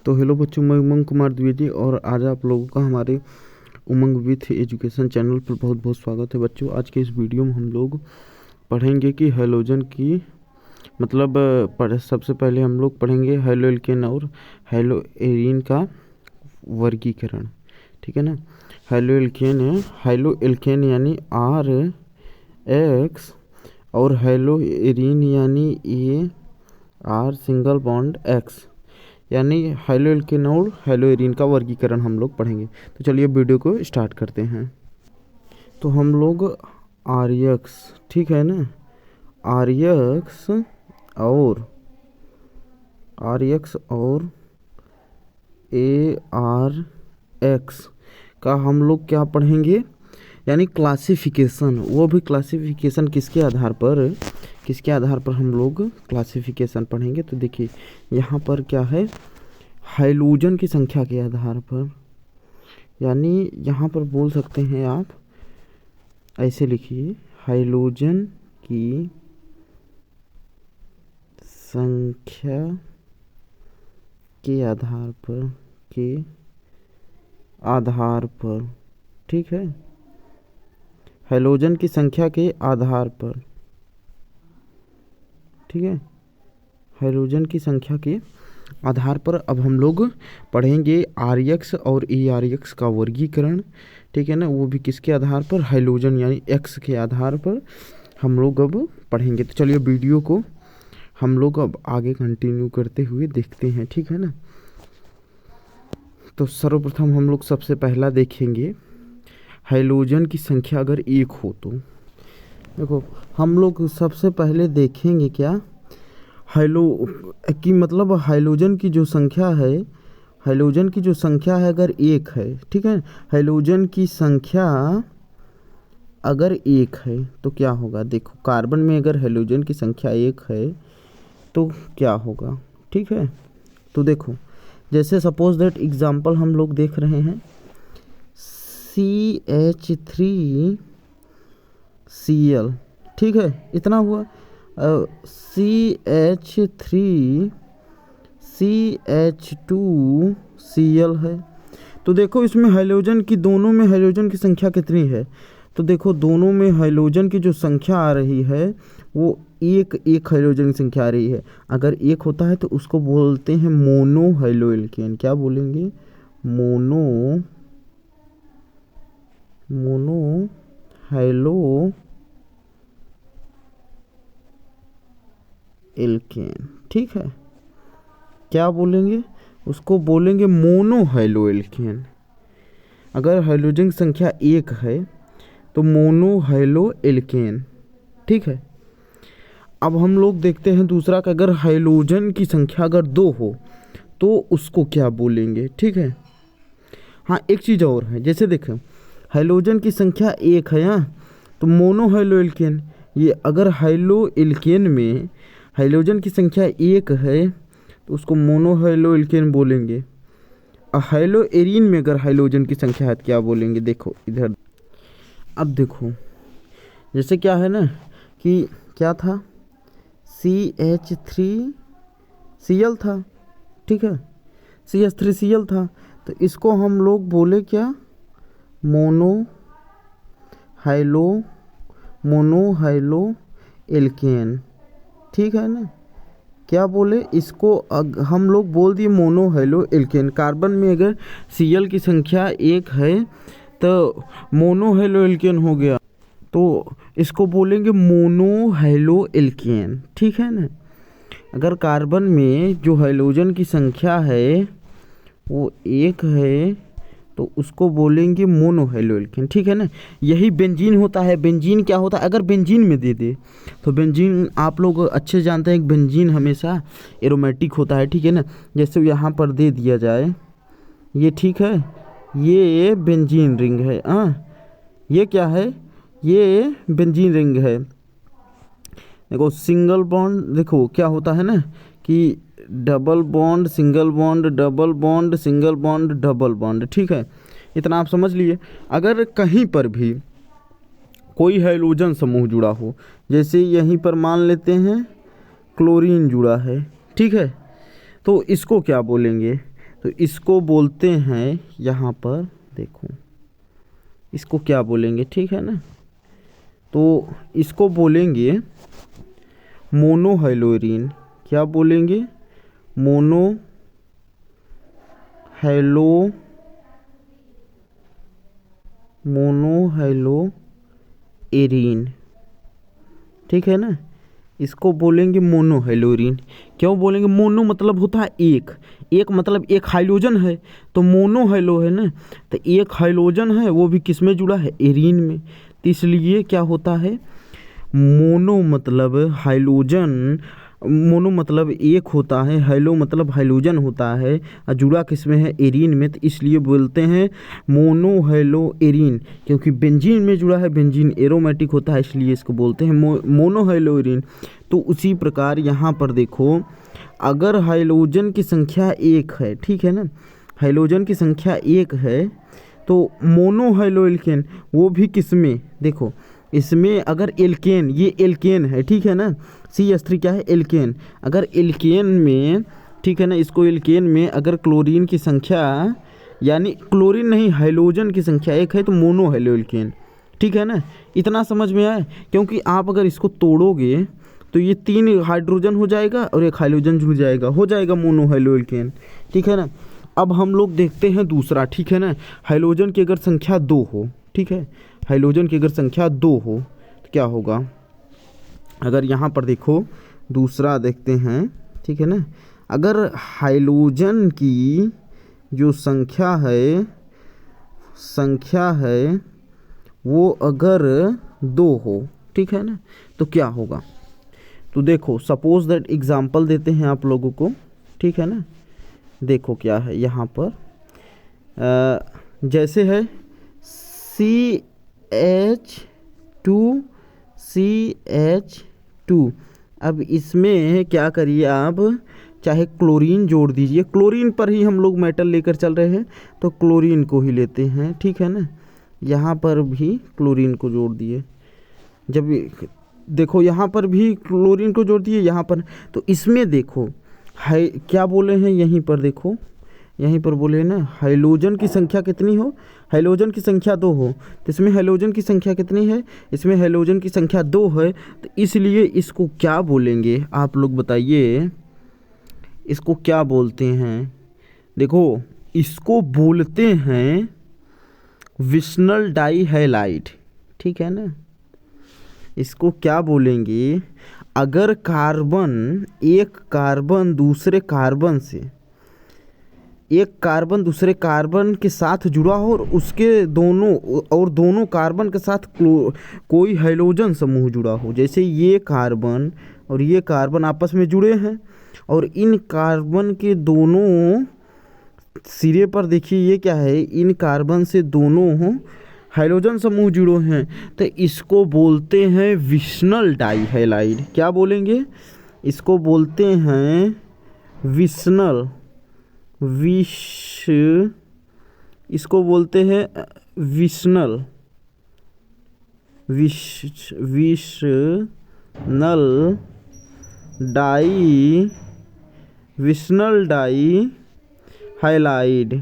तो हेलो बच्चों, मैं उमंग कुमार द्विवेदी और आज आप लोगों का हमारे उमंग विथ एजुकेशन चैनल पर बहुत बहुत स्वागत है। बच्चों, आज के इस वीडियो में हम लोग पढ़ेंगे कि हैलोजन की सबसे पहले हम लोग पढ़ेंगे हैलोएल्केन और हैलोएरीन का वर्गीकरण। ठीक है ना। हैलोएल्केन यानी RX और हैलोएरीन यानी AR सिंगल बॉन्ड X, यानी हैलोएल्केन और हैलोएरीन का वर्गीकरण हम लोग पढ़ेंगे। तो चलिए वीडियो को स्टार्ट करते हैं। तो हम लोग RX, ठीक है ना, RX और ARX का हम लोग क्या पढ़ेंगे, यानी क्लासिफिकेशन। वो भी क्लासिफिकेशन किसके आधार पर हम लोग क्लासिफिकेशन पढ़ेंगे। तो देखिए यहाँ पर क्या है, हैलोजन की संख्या के आधार पर, यानी यहाँ पर बोल सकते हैं आप ऐसे लिखिए, हैलोजन की संख्या के आधार पर, ठीक है, हैलोजन की संख्या के आधार पर, ठीक है, हैलोजन की संख्या के आधार पर अब हम लोग पढ़ेंगे RX और ARX का वर्गीकरण। ठीक है ना, वो भी किसके आधार पर, हैलोजन यानी X के आधार पर हम लोग अब पढ़ेंगे। तो चलिए वीडियो को हम लोग अब आगे कंटिन्यू करते हुए देखते हैं। ठीक है ना। तो सर्वप्रथम हम लोग सबसे पहला देखेंगे, हैलोजन की संख्या अगर 1 हो तो देखो हम लोग सबसे पहले देखेंगे क्या, हैलोजन की जो संख्या है, अगर 1 है, ठीक है, हैलोजन की संख्या अगर 1 है तो क्या होगा। देखो कार्बन में अगर हैलोजन की संख्या 1 है तो क्या होगा। ठीक है, तो देखो जैसे सपोज दैट एग्जांपल हम लोग देख रहे हैं, CH3Cl, ठीक है, इतना हुआ। CH3CH2Cl है। तो देखो इसमें दोनों में हैलोजन की संख्या कितनी है। तो देखो दोनों में हैलोजन की जो संख्या आ रही है वो एक हैलोजन की संख्या आ रही है। अगर 1 होता है तो उसको बोलते हैं मोनो हैलोएल्केन। क्या बोलेंगे, मोनो हैलोएल्केन, ठीक है, क्या बोलेंगे, उसको बोलेंगे मोनो हैलोएल्केन। अगर हैलोजन की संख्या 1 है तो मोनो हैलोएल्केन, ठीक है। अब हम लोग देखते हैं दूसरा का, अगर हैलोजन की संख्या अगर 2 हो तो उसको क्या बोलेंगे। ठीक है, हाँ एक चीज़ और है, जैसे देखें हैलोजन की संख्या 1 है यहाँ, तो मोनो हैलोएल्केन। ये अगर हैलोएल्केन में हैलोजन की संख्या 1 है तो उसको मोनो हैलोएल्केन बोलेंगे। हैलोएरीन में अगर हैलोजन की संख्या है तो क्या बोलेंगे। देखो इधर, अब देखो जैसे क्या है ना कि क्या था, CH3Cl था, ठीक है, CH3Cl था, तो इसको हम लोग बोले क्या, मोनो हैलोएल्केन, ठीक है ना। क्या बोले इसको, हम लोग बोल दिए मोनो हैलोएल्केन। कार्बन में अगर Cl की संख्या 1 है तो मोनो हैलोएल्केन हो गया, तो इसको बोलेंगे मोनो हैलोएल्केन, ठीक है ना। अगर कार्बन में जो हैलोजन की संख्या है वो 1 है तो उसको बोलेंगे मोनो हैलोएल्केन, ठीक है ना। यही बेंजीन होता है। बेंजीन क्या होता है, अगर बेंजीन में दे दे तो बेंजीन आप लोग अच्छे जानते हैं कि बेंजीन हमेशा एरोमेटिक होता है, ठीक है ना। जैसे यहाँ पर दे दिया जाए ये, ठीक है, ये बेंजीन रिंग है, ये क्या है, ये बेंजीन रिंग है। देखो सिंगल बॉन्ड, देखो क्या होता है ना कि double bond single bond, double bond single bond, double bond, ठीक है, इतना आप समझ लिए। अगर कहीं पर भी कोई हैलोजन समूह जुड़ा हो, जैसे यहीं पर मान लेते हैं क्लोरीन जुड़ा है, ठीक है, तो इसको क्या बोलेंगे, तो इसको बोलते हैं यहाँ पर देखो, इसको क्या बोलेंगे, ठीक है ना। तो इसको बोलेंगे मोनोहाइलोरीन। क्या बोलेंगे? मोनोहाइलोएरीन, ठीक है ना। इसको बोलेंगे मोनोहाइलोरीन। क्यों बोलेंगे? मोनो मतलब होता है एक, एक मतलब एक हाइड्रोजन है, तो मोनोहाइलो है ना, तो एक हाइड्रोजन है, वो भी किस में जुड़ा है? एरीन में। तो इसलिए क्या होता है? मोनो मतलब हाइड्रोजन, मोनो मतलब एक होता है, हाइलो मतलब हाइड्रोजन होता है, और जुड़ा किस में है? एरीन में। तो इसलिए बोलते हैं मोनोहाइलोएरीन, क्योंकि बेंजीन में जुड़ा है, बेंजीन एरोमेटिक होता है, इसलिए इसको बोलते हैं मोनोहाइलोएरीन। तो उसी प्रकार यहाँ पर देखो, अगर हाइड्रोजन की संख्या एक है, ठीक है ना, हाइड्रोजन की संख्या एक है, तो मोनोहाइलोएल्केन वो भी किस में? देखो इसमें अगर एल्केन, ये एल्केन है, ठीक है ना, CH3 क्या है? एल्केन। अगर एल्केन में, ठीक है ना, इसको एल्केन में अगर क्लोरीन की संख्या, यानी क्लोरीन नहीं, हाइड्रोजन की संख्या एक है, तो मोनोहाइलोएल्केन, ठीक है ना। इतना समझ में आया? क्योंकि आप अगर इसको तोड़ोगे तो ये 3 हाइड्रोजन हो जाएगा और एक हाइड्रोजन जुड़ जाएगा, हो जाएगा मोनोहाइलोएल्केन, ठीक है ना। अब हम लोग देखते हैं दूसरा, ठीक है ना। हाइड्रोजन की अगर संख्या 2 हो, ठीक है, हाइड्रोजन की अगर संख्या 2 हो तो क्या होगा? अगर यहाँ पर देखो दूसरा देखते हैं, ठीक है ना। अगर हाइड्रोजन की जो संख्या है वो अगर 2 हो, ठीक है ना, तो क्या होगा? तो देखो सपोज दैट एग्जांपल देते हैं आप लोगों को, ठीक है ना। देखो क्या है यहाँ पर, जैसे है CH2। अब इसमें क्या करिए आप, चाहे क्लोरीन जोड़ दीजिए, क्लोरीन पर ही हम लोग मेटल लेकर चल रहे हैं, तो क्लोरीन को ही लेते हैं, ठीक है ना। यहाँ पर भी क्लोरीन को जोड़ दिए, जब देखो यहाँ पर भी क्लोरीन को जोड़ दिए यहाँ पर, तो इसमें देखो हाई क्या बोले हैं, यहीं पर देखो, यहीं पर बोले हैं ना, हाइड्रोजन की संख्या कितनी हो? हाइड्रोजन की संख्या 2 हो, तो इसमें हाइड्रोजन की संख्या कितनी है? इसमें हाइड्रोजन की संख्या 2 है, तो इसलिए इसको क्या बोलेंगे आप लोग बताइए, इसको क्या बोलते हैं? देखो इसको बोलते हैं विशनल डाइहैलाइड, ठीक है ना। इसको क्या बोलेंगे? अगर कार्बन, एक कार्बन दूसरे कार्बन से, एक कार्बन दूसरे कार्बन के साथ जुड़ा हो और उसके दोनों कार्बन के साथ कोई हाइड्रोजन समूह जुड़ा हो, जैसे ये कार्बन और ये कार्बन आपस में जुड़े हैं, और इन कार्बन के दोनों सिरे पर देखिए ये क्या है, इन कार्बन से दोनों हाइड्रोजन समूह जुड़े हैं, तो इसको बोलते हैं विशनल डाइहैलाइड। क्या बोलेंगे? इसको बोलते हैं विशनल, इसको बोलते हैं विशनल डाइहैलाइड,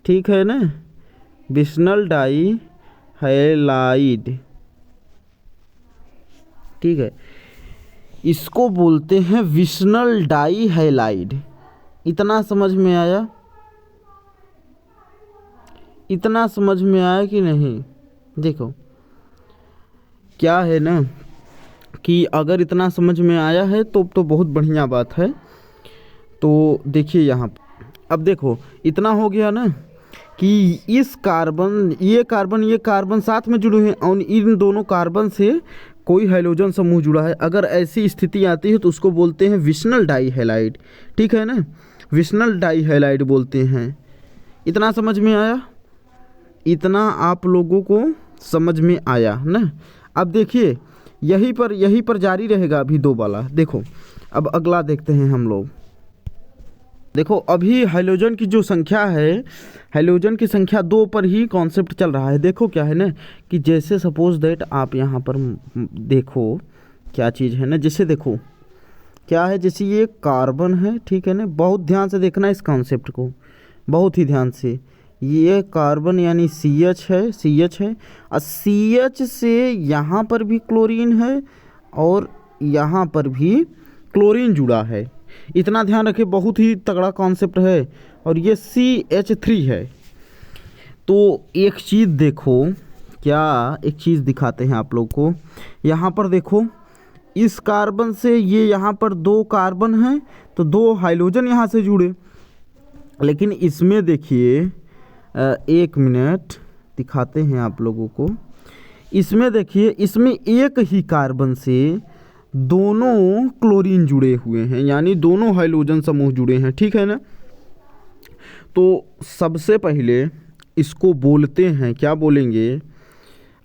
ठीक है ना, विशनल डाइहैलाइड, ठीक है। इसको बोलते हैं विशनल डाइहैलाइड। इतना समझ में आया? इतना समझ में आया कि नहीं? देखो क्या है ना, कि अगर इतना समझ में आया है तो बहुत बढ़िया बात है। तो देखिए यहाँ अब देखो इतना हो गया ना, कि इस कार्बन, ये कार्बन साथ में जुड़े हैं और इन दोनों कार्बन से कोई हाइड्रोजन समूह जुड़ा है। अगर ऐसी स्थिति आती है तो उसको बोलते हैं विशनल डाइहैलाइड, ठीक है ना, विशनल डाइहैलाइड बोलते हैं। इतना समझ में आया? इतना आप लोगों को समझ में आया ना। अब देखिए यहीं पर जारी रहेगा अभी 2 वाला। देखो अब अगला देखते हैं हम लोग। देखो अभी हाइड्रोजन की जो संख्या है, हाइड्रोजन की संख्या 2 पर ही कॉन्सेप्ट चल रहा है। देखो क्या है ना, कि जैसे सपोज दैट आप यहाँ पर देखो क्या चीज़ है ना, जैसे देखो क्या है, जैसे ये कार्बन है, ठीक है ना, बहुत ध्यान से देखना इस कॉन्सेप्ट को, बहुत ही ध्यान से। ये कार्बन यानी CH है, CH है, और CH से यहाँ पर भी क्लोरीन है और यहाँ पर भी क्लोरीन जुड़ा है। इतना ध्यान रखें, बहुत ही तगड़ा कॉन्सेप्ट है। और ये CH3 है। तो एक चीज़ देखो, क्या एक चीज़ दिखाते हैं आप लोग को। यहाँ पर देखो, इस कार्बन से ये यहाँ पर 2 कार्बन हैं तो 2 हाइड्रोजन यहाँ से जुड़े। लेकिन इसमें देखिए, एक मिनट दिखाते हैं आप लोगों को। इसमें देखिए, इसमें एक ही कार्बन से दोनों क्लोरीन जुड़े हुए हैं, यानी दोनों हाइड्रोजन समूह जुड़े हैं, ठीक है ना। तो सबसे पहले इसको बोलते हैं, क्या बोलेंगे,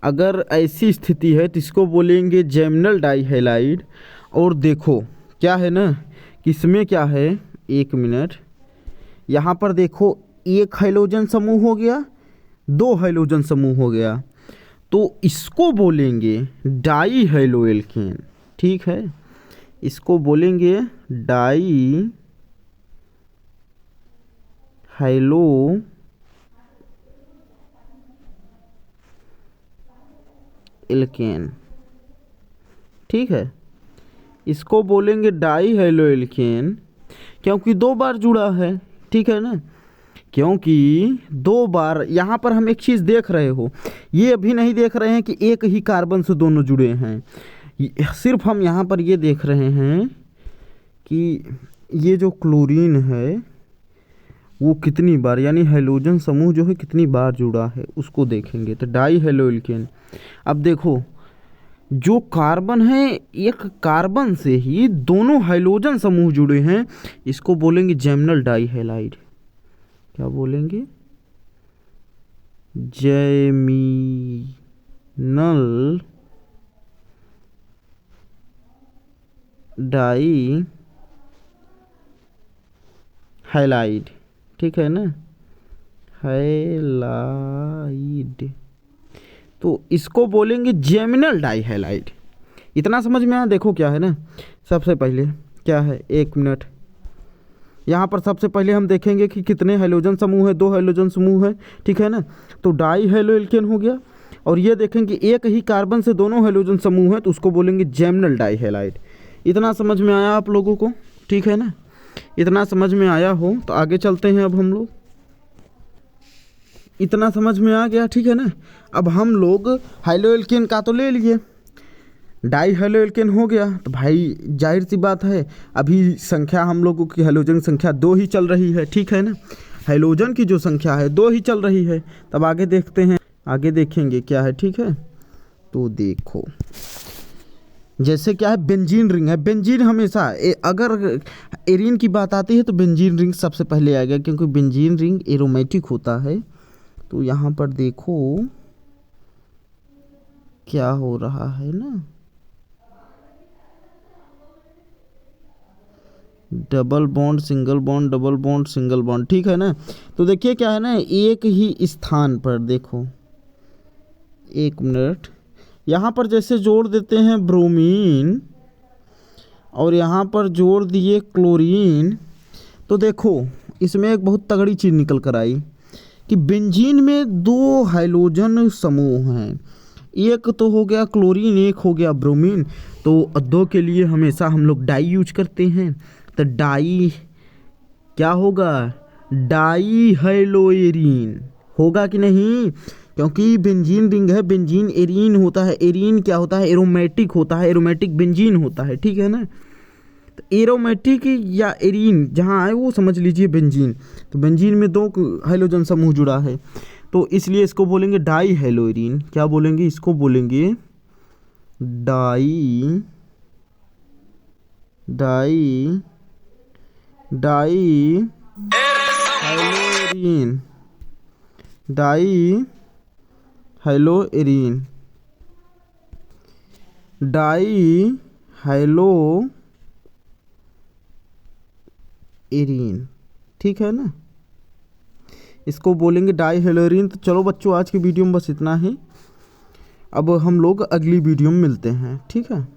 अगर ऐसी स्थिति है तो इसको बोलेंगे जैमिनल डाइहैलाइड। और देखो क्या है ना, इसमें क्या है, एक मिनट, यहाँ पर देखो, एक हाइड्रोजन समूह हो गया, 2 हाइड्रोजन समूह हो गया, तो इसको बोलेंगे डाइहैलोएल्केन, ठीक है। इसको बोलेंगे डाइहैलो एल्केन, ठीक है। इसको बोलेंगे डाइहैलोएल्केन क्योंकि 2 बार जुड़ा है, ठीक है ना, क्योंकि 2 बार। यहाँ पर हम एक चीज़ देख रहे हो, ये अभी नहीं देख रहे हैं कि एक ही कार्बन से दोनों जुड़े हैं, सिर्फ हम यहाँ पर ये देख रहे हैं कि ये जो क्लोरीन है वो कितनी बार, यानी हाइड्रोजन समूह जो है कितनी बार जुड़ा है, उसको देखेंगे। तो डाइहैलोएल्केन। अब देखो, जो कार्बन है, एक कार्बन से ही दोनों हाइड्रोजन समूह जुड़े हैं, इसको बोलेंगे जैमिनल डाइहैलाइड। क्या बोलेंगे, जैमिनल डाइहैलाइड, ठीक है ना, हैलाइड। तो इसको बोलेंगे जैमिनल डाइहैलाइड। इतना समझ में आया। देखो क्या है ना, सबसे पहले क्या है, एक मिनट, यहाँ पर सबसे पहले हम देखेंगे कि कितने हाइड्रोजन समूह है, 2 हाइड्रोजन समूह है, ठीक है ना। तो डाइहैलोएल्केन हो गया। और ये देखेंगे एक ही कार्बन से दोनों हाइड्रोजन समूह है, तो उसको बोलेंगे जैमिनल डाइहैलाइड। इतना समझ में आया आप लोगों को, ठीक है ना। इतना समझ में आया हो तो आगे चलते हैं। अब हम लोग, इतना समझ में आ गया, ठीक है ना। अब हम लोग हाइड्रोएल्केन का तो ले लिए, डाइहैलोएल्केन हो गया, तो भाई जाहिर सी बात है, अभी संख्या हम लोगों की हाइड्रोजन संख्या 2 ही चल रही है, ठीक है ना। हाइड्रोजन की जो संख्या है 2 ही चल रही है। तब आगे देखते हैं, आगे देखेंगे क्या है, ठीक है। तो देखो, जैसे क्या है, बेंजीन रिंग है। बेंजीन हमेशा अगर एरीन की बात आती है तो बेंजीन रिंग सबसे पहले आएगा, क्योंकि बेंजीन रिंग एरोमेटिक होता है। तो यहाँ पर देखो क्या हो रहा है ना, double bond single bond, double bond single bond, ठीक है ना। तो देखिए क्या है ना, एक ही स्थान पर देखो, एक मिनट, यहाँ पर जैसे जोड़ देते हैं ब्रोमीन और यहाँ पर जोड़ दिए क्लोरीन, तो देखो इसमें एक बहुत तगड़ी चीज़ निकल कर आई कि बेंजीन में 2 हाइड्रोजन समूह हैं, एक तो हो गया क्लोरीन, एक हो गया ब्रोमीन। तो 2 के लिए हमेशा हम लोग डाई यूज करते हैं। तो डाई क्या होगा, डाइहैलोएरीन होगा कि नहीं, क्योंकि बेंजीन रिंग है, बेंजीन एरीन होता है। एरीन क्या होता है, एरोमेटिक होता है, एरोमेटिक बेंजीन होता है, ठीक है ना। तो एरोमेटिक या एरीन जहाँ आए वो समझ लीजिए बेंजीन। तो बेंजीन में 2 हाइड्रोजन समूह जुड़ा है, तो इसलिए इसको बोलेंगे डाइहैलोएरीन। क्या बोलेंगे, इसको बोलेंगे डाइहैलोएरीन, डाइहैलोएरीन, डाइहैलोएरीन, ठीक है ना। इसको बोलेंगे डाइहैलोएरीन। तो चलो बच्चों, आज की वीडियो में बस इतना ही। अब हम लोग अगली वीडियो में मिलते हैं, ठीक है।